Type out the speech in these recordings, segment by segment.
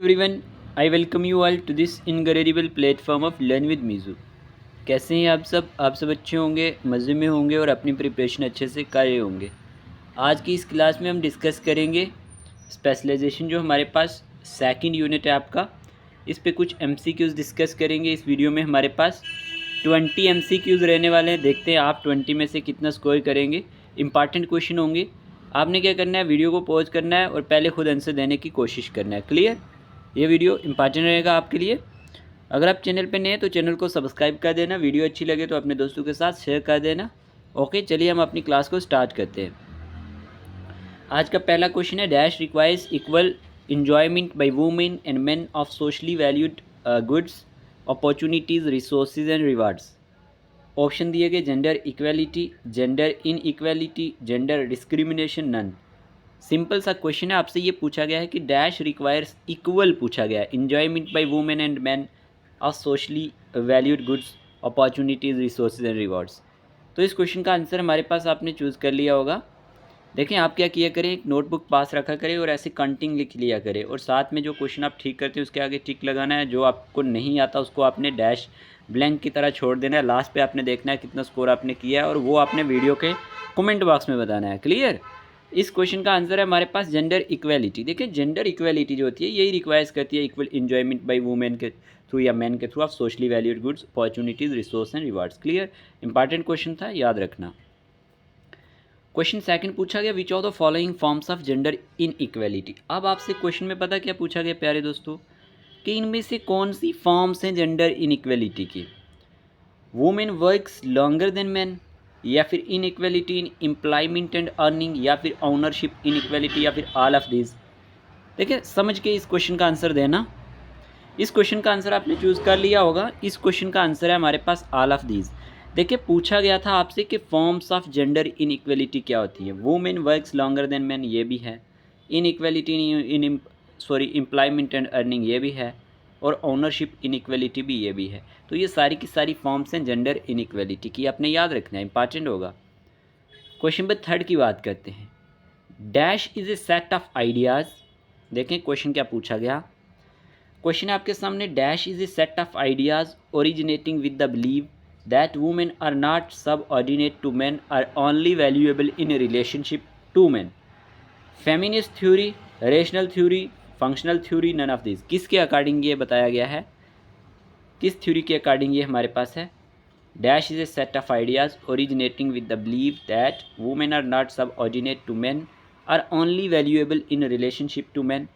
Everyone, I welcome you all to this incredible platform of learn with मीज़ू। कैसे हैं आप सब अच्छे होंगे, मज़े में होंगे और अपनी प्रिपरेशन अच्छे से कर रहे होंगे। आज की इस क्लास में हम डिस्कस करेंगे स्पेशलाइजेशन, जो हमारे पास सेकंड यूनिट है आपका। इस पे कुछ एमसीक्यूज़ डिस्कस करेंगे। इस वीडियो में हमारे पास 20 एमसीक्यूज़ रहने वाले हैं। देखते हैं आप 20 में से कितना स्कोर करेंगे। इंपॉर्टेंट क्वेश्चन होंगे। आपने क्या करना है, वीडियो को पॉज करना है और पहले खुद आंसर देने की कोशिश करना है। क्लियर? ये वीडियो इंपॉर्टेंट रहेगा आपके लिए। अगर आप चैनल पे नए हैं तो चैनल को सब्सक्राइब कर देना। वीडियो अच्छी लगे तो अपने दोस्तों के साथ शेयर कर देना। ओके, चलिए हम अपनी क्लास को स्टार्ट करते हैं। आज का पहला क्वेश्चन है, dash requires equal enjoyment by women and men of socially valued goods, opportunities, resources and rewards। Option दिए गए, gender equality, gender inequality, gender discrimination, none. Simple सा क्वेश्चन है, आपसे ये पूछा गया है कि डैश रिक्वायर्स इक्वल पूछा गया है, enjoyment by women and man of socially valued goods, opportunities, resources and rewards. तो इस क्वेश्चन का आंसर हमारे पास आपने चूज़ कर लिया होगा। देखें, आप क्या किया करें, एक नोटबुक पास रखा करें और ऐसे कंटिंग लिख लिया करें, और साथ में जो क्वेश्चन आप ठीक करते हैं उसके आगे टिक लगाना है। जो आपको नहीं आता उसको आपने डैश ब्लैंक की तरह छोड़ देना है। लास्ट पे आपने देखना है कितना स्कोर आपने किया है और वो आपने वीडियो के कमेंट बॉक्स में बताना है। क्लियर? इस क्वेश्चन का आंसर है हमारे पास जेंडर इक्वेलिटी। देखिए, जेंडर इक्वेलिटी जो होती है यही रिक्वायर्स करती है इक्वल इंजॉयमेंट बाय वुमेन के थ्रू या मैन के through of socially valued goods, opportunities, resource and rewards. Clear? Important question था, याद रखना। क्वेश्चन सेकंड पूछा गया, which of the following forms of gender in equality. अब आपसे क्वेश्चन में पता क्या पूछा गया प्यारे दोस्तों, कि इनमें से कौन सी फॉर्म्स हैं जेंडर इन इक्वेलिटी की। Women works longer than man, या फिर inequality in employment and earning, या फिर ओनरशिप इन इक्वेलिटी, या फिर ऑल ऑफ दिस। देखिए, समझ के इस क्वेश्चन का आंसर देना। इस क्वेश्चन का आंसर आपने चूज़ कर लिया होगा। इस क्वेश्चन का आंसर है हमारे पास ऑल ऑफ दीज। देखिए, पूछा गया था आपसे कि forms of gender inequality क्या होती है। Women works longer than man, ये भी है। Inequality in employment and earning, ये भी है। और ओनरशिप इन इक्वेलिटी भी, ये भी है। तो ये सारी की सारी फॉर्म्स हैं जेंडर इन इक्वेलिटी की, आपने याद रखना है, इंपॉर्टेंट होगा। क्वेश्चन नंबर थर्ड की बात करते हैं। Dash is a set of ideas. देखें क्वेश्चन क्या पूछा गया। क्वेश्चन है आपके सामने, dash is a set of ideas originating with the believe that women are not subordinate to man, are only valuable in relationship to man. Feminist theory, rational theory, functional theory, none of this. किसके according ये बताया गया है, किस theory के according ये हमारे पास है। Dash is a set of ideas originating with the believe that women are not subordinate to man, are only valuable in relationship to man.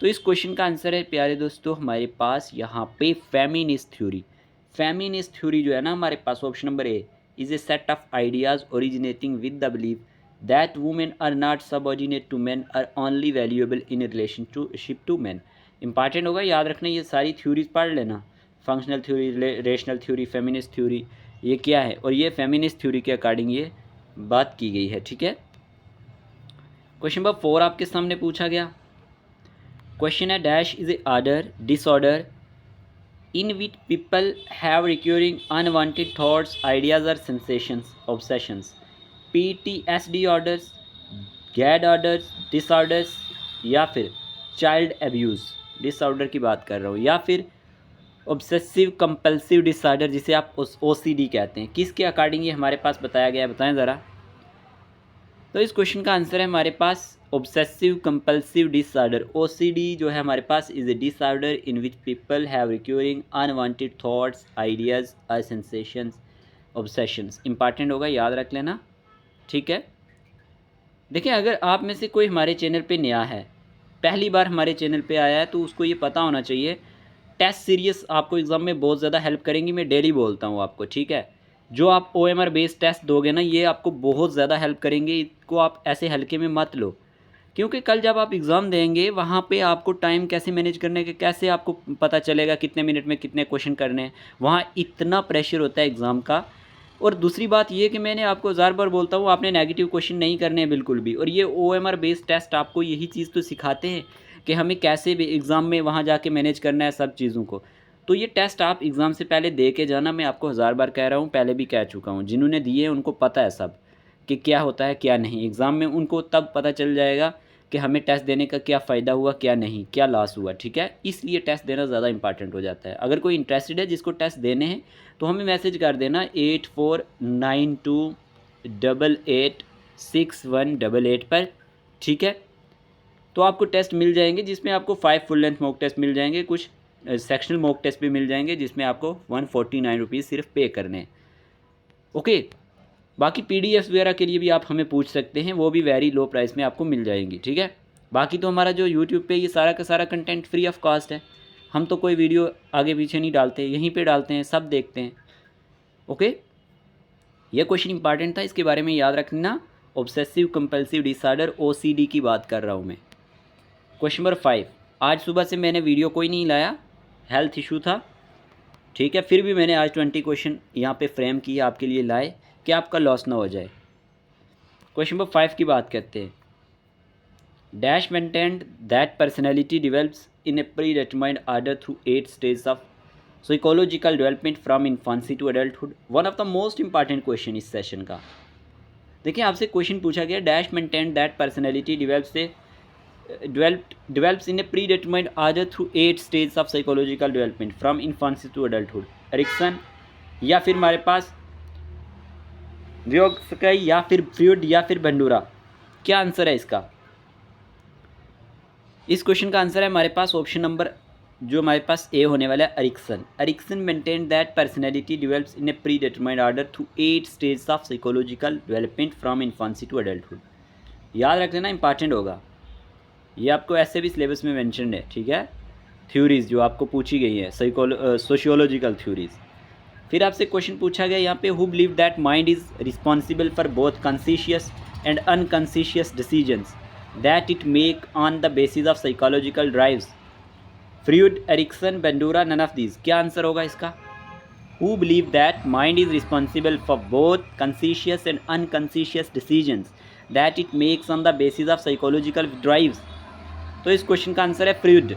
तो इस क्वेश्चन का आंसर है प्यारे दोस्तों हमारे पास यहाँ पे फेमिनिस्ट थ्योरी। फेमिनिस्ट थ्योरी जो है ना हमारे पास, option number A, is a set of ideas originating with the believe that women are not subordinate to man, are only valuable in relationship to man. Important होगा, याद रखना, ये सारी थ्योरीज पढ़ लेना। Functional theory, rational theory, feminist theory, ये क्या है, और ये फेमिनिस्ट थ्योरी के अकॉर्डिंग ये बात की गई है। ठीक है। क्वेश्चन नंबर 4 आपके सामने पूछा गया। क्वेश्चन है, dash is A order disorder in which people have recurring unwanted thoughts, ideas और सेंसेशंस, ऑब्सेशंस। PTSD ऑर्डर्स, गैड ऑर्डर्स, डिसऑर्डर्स, या फिर चाइल्ड एब्यूज़ डिसऑर्डर की बात कर रहा हूँ, या फिर ऑब्सेसिव कंपल्सिव डिसऑर्डर जिसे आप OCD कहते हैं। किसके अकॉर्डिंग ये हमारे पास बताया गया है, बताएं ज़रा। तो इस क्वेश्चन का आंसर है हमारे पास ऑब्सेसिव कंपल्सिव डिसऑर्डर। OCD जो है हमारे पास is a disorder in which people have recurring unwanted thoughts, ideas और सेंसेशंस, ऑब्सेशंस। इंपॉर्टेंट होगा, याद रख लेना। ठीक है। देखिए, अगर आप में से कोई हमारे चैनल पे नया है, पहली बार हमारे चैनल पे आया है, तो उसको ये पता होना चाहिए टेस्ट सीरीज़ आपको एग्ज़ाम में बहुत ज़्यादा हेल्प करेंगी। मैं डेली बोलता हूँ आपको, ठीक है। जो आप OMR बेस्ड टेस्ट दोगे ना, ये आपको बहुत ज़्यादा हेल्प करेंगे। इसको आप ऐसे हल्के में मत लो, क्योंकि कल जब आप एग्ज़ाम देंगे वहाँ पे आपको टाइम कैसे मैनेज करने के, कैसे आपको पता चलेगा कितने मिनट में कितने क्वेश्चन करने हैं। वहाँ इतना प्रेशर होता है एग्ज़ाम का। और दूसरी बात ये कि मैंने आपको हज़ार बार बोलता हूँ, आपने नेगेटिव क्वेश्चन नहीं करने हैं बिल्कुल भी। और ये OMR बेस्ड टेस्ट आपको यही चीज़ तो सिखाते हैं कि हमें कैसे भी एग्ज़ाम में वहाँ जाके मैनेज करना है सब चीज़ों को। तो ये टेस्ट आप एग्ज़ाम से पहले दे के जाना। मैं आपको हज़ार बार कह रहा हूँ, पहले भी कह चुका हूँ। जिन्होंने दिए हैं उनको पता है सब कि क्या होता है क्या नहीं। एग्ज़ाम में उनको तब पता चल जाएगा कि हमें टेस्ट देने का क्या फ़ायदा हुआ, क्या नहीं, क्या लॉस हुआ, ठीक है। इसलिए टेस्ट देना ज़्यादा इंपॉर्टेंट हो जाता है। अगर कोई इंटरेस्टेड है जिसको टेस्ट देने हैं तो हमें मैसेज कर देना 8492886188 पर, ठीक है। तो आपको टेस्ट मिल जाएंगे जिसमें आपको 5 फुल लेंथ मॉक टेस्ट मिल जाएंगे, कुछ सेक्शनल मॉक टेस्ट भी मिल जाएंगे जिसमें आपको 149 रुपीज़ सिर्फ पे करने हैं, ओके। बाकी पीडीएफ वगैरह के लिए भी आप हमें पूछ सकते हैं, वो भी वेरी लो प्राइस में आपको मिल जाएंगी, ठीक है। बाकी तो हमारा जो यूट्यूब पे ये सारा का सारा कंटेंट फ्री ऑफ कॉस्ट है, हम तो कोई वीडियो आगे पीछे नहीं डालते, यहीं पे डालते हैं, सब देखते हैं, ओके। ये क्वेश्चन इंपॉर्टेंट था, इसके बारे में याद रखना। ऑब्सेसिव कंपल्सिव डिसऑर्डर OCD की बात कर रहा हूँ मैं। क्वेश्चन नंबर 5, आज सुबह से मैंने वीडियो कोई नहीं लाया, हेल्थ इशू था, ठीक है, फिर भी मैंने आज 20 क्वेश्चन यहाँ पे फ्रेम किए आपके लिए लाए कि आपका लॉस ना हो जाए। क्वेश्चन नंबर 5 की बात करते हैं। Dash maintained that personality develops in a predetermined order through 8 stage of psychological development from infancy to adulthood. One of the most important question इस सेशन का। देखिए आपसे क्वेश्चन पूछा गया, dash maintained that personality develops in a predetermined order through 8 stages of psychological development from infancy to adulthood। Erikson या फिर हमारे पास व्योग्स्की या फिर फ्रूड या फिर बंडूरा, क्या आंसर है इसका? इस क्वेश्चन का आंसर है हमारे पास ऑप्शन नंबर जो हमारे पास ए होने वाला है, Erikson. Erikson maintain that personality develops in a predetermined order through 8 stage of psychological development from infancy to adulthood. याद रख लेना, इंपॉर्टेंट होगा ये, आपको ऐसे भी सिलेबस में मेंशन है, ठीक है। थ्योरीज जो आपको पूछी गई है, सोशियोलॉजिकल थ्योरीज। फिर आपसे क्वेश्चन पूछा गया यहाँ पे, who believe that mind is responsible for both conscious and unconscious decisions that it make on the basis of psychological drives. Freud, Erikson, Bandura, none of these. क्या आंसर होगा इसका? Who believe that mind is responsible for both conscious and unconscious decisions that it makes on the basis of psychological drives. तो इस question का answer है Freud.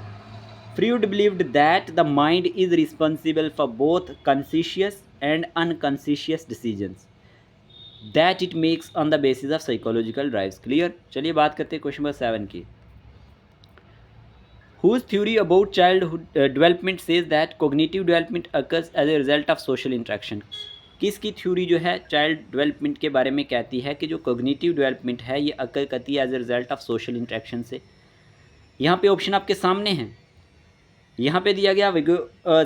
Freud believed that the mind is responsible for both conscious and unconscious decisions that it makes on the basis of psychological drives. Clear. चलिए बात करते हैं question number 7 की। Whose theory about childhood development says that cognitive development occurs as a result of social interaction। किसकी theory जो है child development के बारे में कहती है कि जो कॉग्निटिव डेवलपमेंट है ये अकर करती है as a result of social interaction से। यहाँ पे ऑप्शन आपके सामने हैं, यहाँ पे दिया गया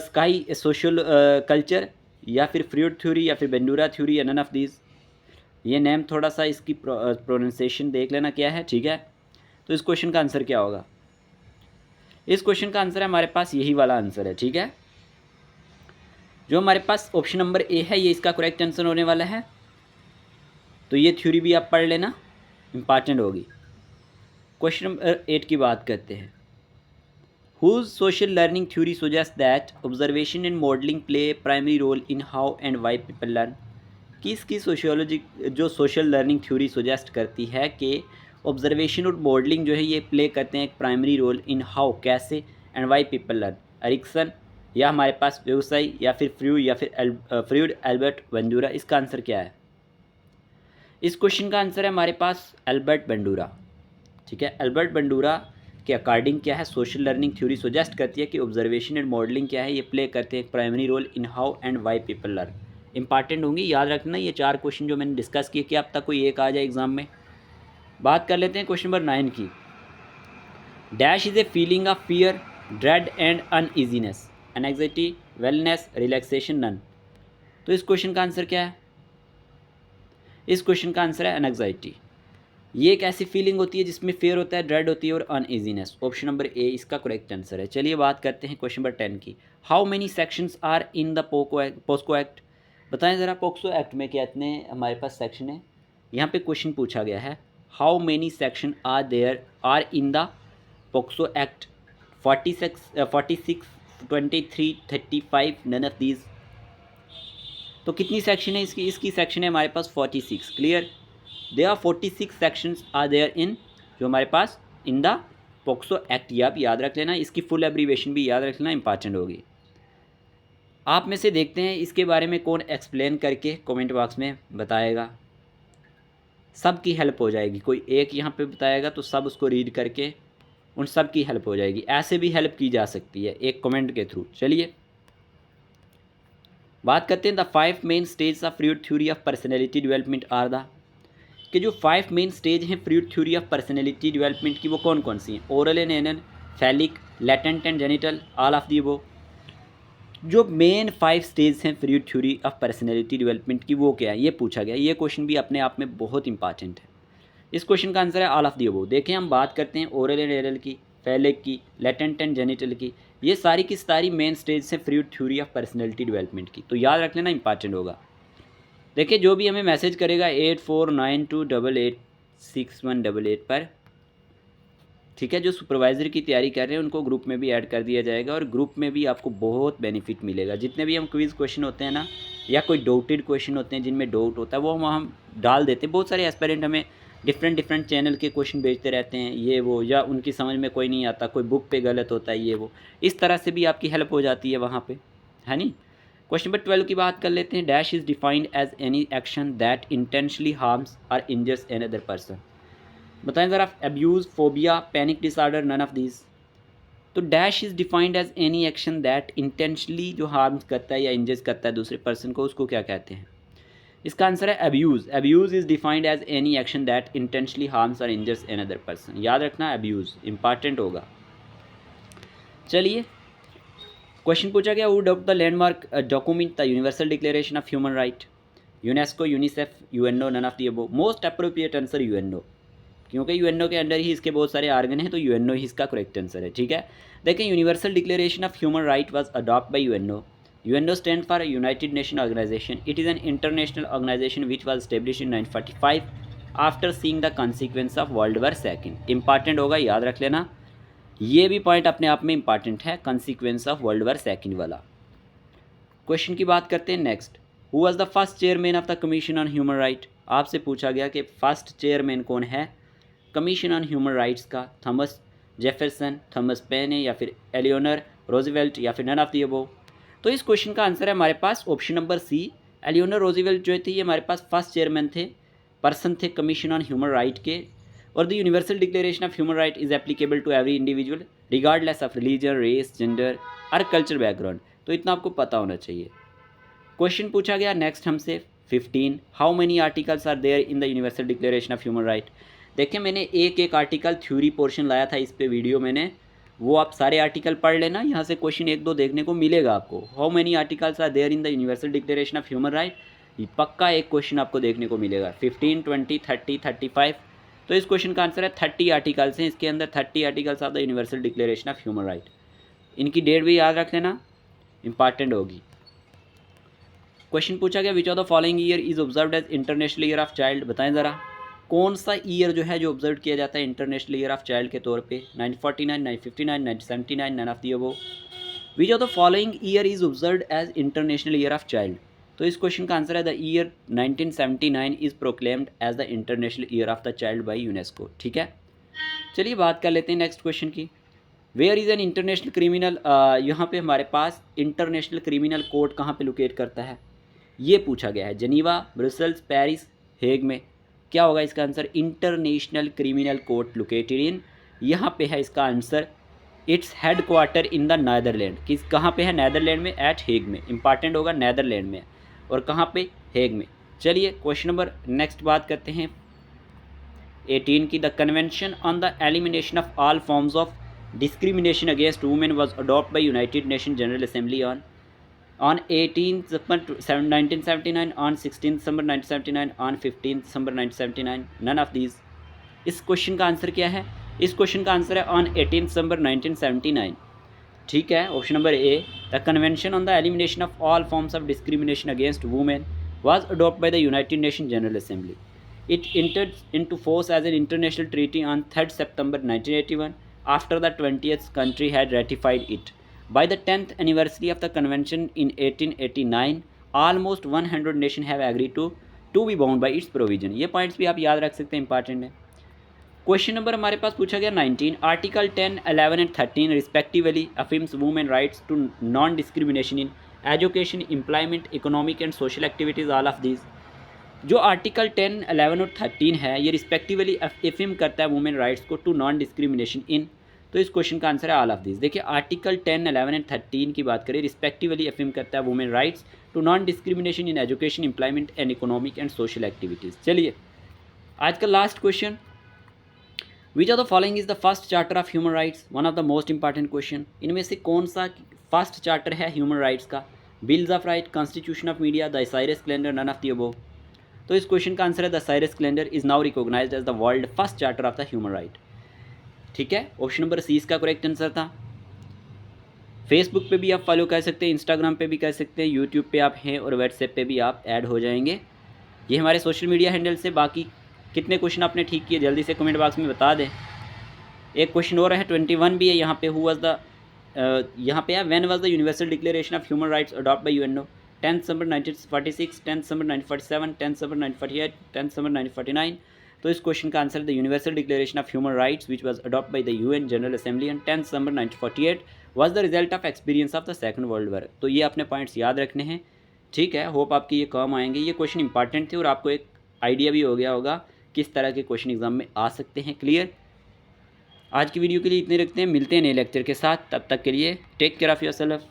स्काई सोशल कल्चर या फिर फ्रूड थ्योरी या फिर बंडूरा थ्योरी या नन ऑफ दीज। ये नेम थोड़ा सा इसकी प्रोनाउंसिएशन देख लेना क्या है, ठीक है। तो इस क्वेश्चन का आंसर क्या होगा? इस क्वेश्चन का आंसर है हमारे पास यही वाला आंसर है, ठीक है। जो हमारे पास ऑप्शन नंबर ए है ये इसका करेक्ट आंसर होने वाला है। तो ये थ्योरी भी आप पढ़ लेना, इंपॉर्टेंट होगी। क्वेश्चन नंबर 8 की बात करते हैं। Whose social learning theory suggest that observation and modelling play primary role in how and why people learn. किसकी सोशियोलॉजी जो सोशल लर्निंग थ्योरी सजेस्ट करती है कि ऑब्जर्वेशन और मॉडलिंग जो है ये प्ले करते हैं एक प्राइमरी रोल इन हाउ, कैसे, and why people learn. Erikson या हमारे पास व्यवसाय या फिर फ्रूड या फिर फ्रूड, एल्बर्ट, बंडूरा। इसका आंसर क्या है? इस क्वेश्चन का आंसर है हमारे पास एल्बर्ट बंडूरा, ठीक है। एल्बर्ट बंडूरा के अकॉर्डिंग क्या है, सोशल लर्निंग थ्योरी सजेस्ट करती है कि ऑब्जर्वेशन एंड मॉडलिंग क्या है ये प्ले करते हैं एक primary role in how and why people learn. Important होंगी, याद रखना ये 4 क्वेश्चन जो मैंने डिस्कस किए कि अब तक कोई एक आ जाए एग्जाम में। बात कर लेते हैं क्वेश्चन नंबर 9 की। Dash is a feeling of fear, dread and uneasiness, anxiety, wellness, relaxation, none. तो इस क्वेश्चन का आंसर क्या है? इस क्वेश्चन का आंसर है एंग्जाइटी। ये एक ऐसी फीलिंग होती है जिसमें फेयर होता है, ड्रेड होती है और अनईजीनेस। ऑप्शन नंबर ए इसका करेक्ट आंसर है। चलिए बात करते हैं क्वेश्चन नंबर 10 की। How many sections are in the POCSO act. बताएं ज़रा पोक्सो एक्ट में कितने हमारे पास सेक्शन है? यहाँ पे क्वेश्चन पूछा गया है, how many section are there are in the POCSO act. 46, 23, 35, none of these. तो कितनी सेक्शन है इसकी सेक्शन है हमारे पास 46। Clear. There are 46 sections are there in जो हमारे पास इन द पोक्सो एक्ट। ये आप याद रख लेना, इसकी फुल एब्रीवेशन भी याद रखना, इंपॉर्टेंट होगी। आप में से देखते हैं इसके बारे में कौन एक्सप्लेन करके कमेंट बॉक्स में बताएगा। सब की हेल्प हो जाएगी। कोई एक यहाँ पे बताएगा तो सब उसको रीड करके उन सब की हेल्प हो जाएगी। ऐसे भी हेल्प की जा सकती है एक कमेंट के थ्रू। चलिए बात करते हैं the 5 main stage of Freud theory of personality development are the, कि जो 5 मेन स्टेज हैं Freud theory of personality development की वो कौन कौन सी हैं? Oral and anal, phallic, latent and genital, all of the above. जो मेन 5 स्टेज हैं Freud theory of personality development की वो क्या है, ये पूछा गया। ये क्वेश्चन भी अपने आप में बहुत इंपॉर्टेंट है। इस क्वेश्चन का आंसर है ऑल ऑफ दी अबव। देखें हम बात करते हैं ओरल एंड एनल की, फैलिक की, लेटेंट एंड जेनिटल की। ये सारी की सारी मेन स्टेज से Freud theory of personality development की, तो याद रख लेना, इंपॉर्टेंट होगा। देखिए जो भी हमें मैसेज करेगा 8492886188 पर, ठीक है, जो सुपरवाइज़र की तैयारी कर रहे हैं उनको ग्रुप में भी ऐड कर दिया जाएगा और ग्रुप में भी आपको बहुत बेनिफिट मिलेगा। जितने भी हम क्विज़ क्वेश्चन होते हैं ना, या कोई डाउटेड क्वेश्चन होते हैं जिनमें डाउट होता है, वो हम डाल देते हैं। बहुत सारे एस्पिरेंट हमें डिफरेंट चैनल के क्वेश्चन भेजते रहते हैं, ये वो, या उनकी समझ में कोई नहीं आता, कोई बुक पे गलत होता है, ये वो। इस तरह से भी आपकी हेल्प हो जाती है वहाँ पे, है नी। क्वेश्चन नंबर 12 की बात कर लेते हैं। Dash is defined as any action that intentionally harms और इंजर्स एन अदर पर्सन। बताएं ज़रा, abuse, phobia, panic disorder, none of these. तो dash is defined as any action that intentionally जो हार्म्स करता है या इंजर्स करता है दूसरे पर्सन को, उसको क्या कहते हैं? इसका आंसर है abuse. Abuse is defined as any action that intentionally harms और इंजर्स एन अदर पर्सन। याद रखना, अब्यूज़ इंपॉर्टेंट होगा। चलिए क्वेश्चन पूछा गया, would of the landmark document the universal declaration of human right? UNESCO, UNICEF, UNO, none of the above. Most appropriate answer UNO, क्योंकि UNO के under ही इसके बहुत सारे आर्गन हैं, तो यूएनओ ही इसका करेक्ट आंसर है। ठीक है, देखें, universal declaration of human right was adopt by UNO. UNO stand for United Nation Organisation. It is an international organisation which was establish in 1945 after seeing the consequence of world war second. Important होगा, याद रख लेना, ये भी point अपने आप में important है, consequence of world war second वाला। क्वेश्चन की बात करते हैं next. Who was the first chairman of the commission on human right? आपसे पूछा गया कि फर्स्ट चेयरमैन कौन है कमीशन ऑन ह्यूमन राइट्स का? थॉमस जेफरसन, थॉमस पेन, या फिर एलियोनर रोजवेल्ट, या फिर नन ऑफ द अबव। तो इस क्वेश्चन का आंसर है हमारे पास option number C, Eleanor Roosevelt जो थी ये हमारे पास फर्स्ट चेयरमैन थे, पर्सन थे कमीशन ऑन ह्यूमन राइट के। और the universal declaration of human right is applicable to every individual regardless of religion, race, gender और कल्चर बैकग्राउंड। तो इतना आपको पता होना चाहिए। क्वेश्चन पूछा गया नेक्स्ट हमसे 15, how many articles are there in the universal declaration of human right? देखिए मैंने एक आर्टिकल थ्योरी पोर्शन लाया था इस पे वीडियो मैंने, वो आप सारे आर्टिकल पढ़ लेना, यहाँ से क्वेश्चन 1-2 देखने को मिलेगा आपको। How many articles are there in the universal declaration of human right, पक्का एक क्वेश्चन आपको देखने को मिलेगा। 15, 20, 30, 35। तो इस क्वेश्चन का आंसर है 30 आर्टिकल्स हैं इसके अंदर, 30 articles of the universal declaration of human right. इनकी डेट भी याद रख लेना, इंपॉर्टेंट होगी। क्वेश्चन पूछा गया, which of the following year is observed as international year of child? बताएं ज़रा, कौन सा ईयर जो है जो ऑब्जर्व किया जाता है इंटरनेशनल ईयर ऑफ चाइल्ड के तौर पे? 1949, 1959, 1979, none of the above. Which of the following year is observed as international year of child? तो इस क्वेश्चन का आंसर है the year 1979 is proclaimed as the international year of the child by UNESCO. ठीक है, चलिए बात कर लेते हैं नेक्स्ट क्वेश्चन की। Where is an international criminal, यहाँ पे हमारे पास इंटरनेशनल क्रिमिनल कोर्ट कहाँ पे लोकेट करता है, ये पूछा गया है। जनीवा, ब्रुसेल्स, पेरिस, हेग में। क्या होगा इसका answer? International criminal court located in, यहाँ पे है इसका answer, its head quarter in the Netherlands. किस, कहाँ पे है? नैदरलैंड में, एट हेग में। इंपॉर्टेंट होगा, नैदरलैंड में, और कहाँ पे? हेग में। चलिए क्वेश्चन नंबर नेक्स्ट बात करते हैं 18 की। The convention on the elimination of all forms of discrimination against women was adopt by United Nation General Assembly on 18th September 1979, on 16th December 1979, on 15th December 1979, none of these। इस question का answer क्या है? इस question का answer है on 18 December 1979। ठीक है, option number A, the convention on the elimination of all forms of discrimination against women was adopt by the United Nation General assembly. It entered into force as an international treaty on 3rd September 1981 after the 20th country had ratified it. By the 10th anniversary of the convention in 1889, almost 100 nations have agreed to be bound by its provision। ये points भी आप याद रख सकते हैं, important है। Question number हमारे पास पूछा गया 19, article 10, 11 and 13 respectively affirms women rights to non discrimination in education, employment, economic and social activities, all of these. जो आर्टिकल 10, 11 और 13 है ये रिस्पेक्टिवली एफर्म करता है वुमेन राइट्स को टू नॉन डिस्क्रिमिनेशन इन, तो इस क्वेश्चन का आंसर है ऑल ऑफ दिस। देखिए आर्टिकल 10, 11 एंड 13 की बात करें, रिस्पेक्टिवली एफर्म करता है women rights to non discrimination in education, employment and economic and social activities. चलिए आज का last question, which of the following is the first charter of human rights, one of the most important question. इनमें से कौन सा first charter है human rights का? Bills of right, constitution of media, the Cyrus calendar, none of the above. तो इस question का answer है the Cyrus calendar is now recognised as the world first charter of the human right. ठीक है, option number सी इसका correct answer था। Facebook पे भी आप फॉलो कर सकते हैं, इंस्टाग्राम पे भी कर सकते हैं, यूट्यूब पे आप हैं और व्हाट्सएप पे भी आप ऐड हो जाएंगे। ये हमारे सोशल मीडिया हैंडल से। बाकी कितने क्वेश्चन आपने ठीक किए जल्दी से कमेंट बॉक्स में बता दें। एक क्वेश्चन और है 21 भी है यहाँ पे, हु वाज द यहाँ पे है when was the universal declaration of human rights adopt by UNO, 10 December 1946, 10 December 1947, 10 December 1948, 10 December 1949। तो इस क्वेश्चन का answer the universal declaration of human rights which was adopt by the UN General Assembly on 10 December 1948 was the result of experience of the second world war. तो ये अपने points याद रखने हैं। ठीक है, होप आपके ये काम आएंगे। ये क्वेश्चन इंपॉर्टेंट थे और आपको एक आइडिया भी हो गया होगा किस तरह के क्वेश्चन एग्जाम में आ सकते हैं। क्लियर? आज की वीडियो के लिए इतने रखते हैं, मिलते हैं नए लेक्चर के साथ। तब तक के लिए टेक केयर ऑफ़ योरसेल्फ।